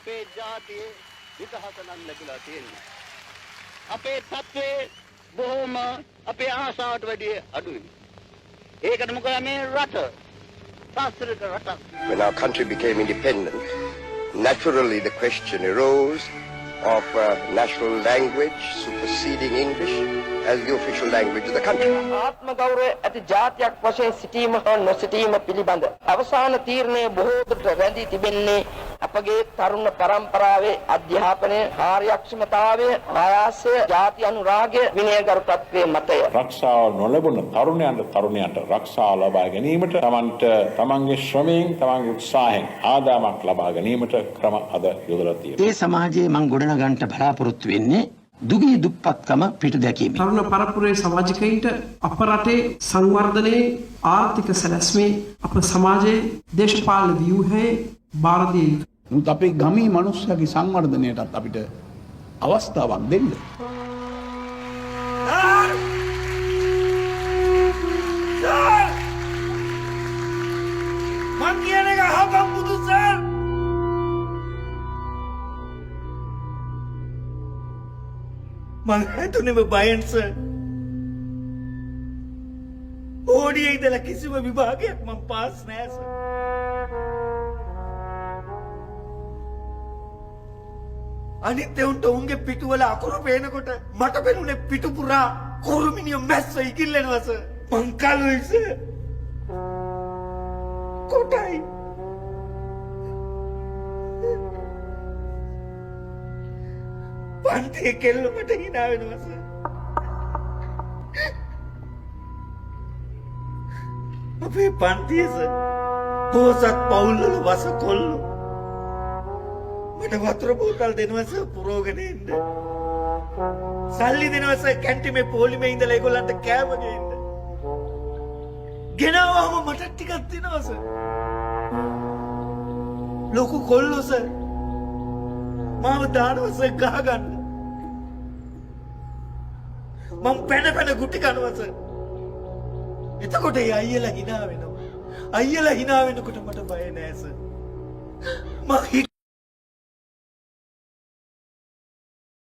අපේ ජාතියේ විදහස නම් ලැබිලා තියෙනවා. අපේ තත්ත්වයේ බොහොම අපේ ආශාවට වැඩිය අඩුයි. ඒකට මොකද මේ රට සාස්ත්‍රික රටක්. When our country became independent, naturally the question arose of national language superseding English as the official language of the country. ආත්ම ගෞරවය ඇති ජාතියක් වශයෙන් සිටීම හා නොසිටීම පිළිබඳ අවසාන තීරණය බොහෝ දුරට රැඳී තිබෙන්නේ අපගේ තරුණ පරම්පරාවේ අධ්‍යාපනයේ කාර්යක්ෂමතාවය, ආයාසය, ජාති අනුරාගය, විනයගරුකත්වයේ මතය. රක්ෂාව නොලැබුණ තරුණයන්ට රක්ෂාව ලබා ගැනීමට තමන්ගේ ශ්‍රමයෙන් තමන්ගේ උත්සාහයෙන් ආදායමක් ලබා ගැනීමට ක්‍රම අද යොදලා තියෙනවා. ඒ සමාජයේ මම ගොඩනගන්නට බලාපොරොත්තු වෙන්නේ දුගී දුප්පත්කම පිටු දැකීම. තරුණ පරපුරේ සමාජිකයින්ට අප රටේ සංවර්ධනයේ ආර්ථික සැලැස්මේ අප සමාජයේ දේශපාලන ව්‍යුහයේ බාර දිය යුතුයි. නමුත් අපේ ගමේ මනුස්සයගේ සංවර්ධනයටත් අපිට අවස්ථාවක් දෙන්න. මං කියන එක අහපන් බුදු සර්. මං හිතුනේම බයෙන් සර්. ඕඩියේ ඉඳලා කිසිම විභාගයක් මං පාස් නෑ සර්. අනිත් උන්ට උන්ගේ පිටුවල අකුරු පේනකොට මට පෙනුනේ පිටු පුරා කුරුමිනිය මැස්ස ඉකිල්ලෙනවා සර්. මං කලුයි සර්. කොටයි. පන්තියේ කෙල්ලමට hina වෙනවා සර්. අපේ පන්තියේ සර් පොසත් පවුල්වල වස කොල්ලෝ මට වතුර බෝතල් දෙනවා සර් පුරෝගෙන එන්න. සල්ලි දෙනවා සර් කැන්ටිමේ පොලිමේ ඉඳලා ඒගොල්ලන්ට කෑම ගේන්න. ගෙනාවම මට ටිකක් දෙනවා සර්. ලොකු කොල්ලෝ සර් මාව දානවා සර් ගහ ගන්න. මම පැන ගුටි කනවා සර්. එතකොට ඒ අයියලා hina වෙනවා. අයියලා hina වෙනකොට මට බය නෑ සර්. මම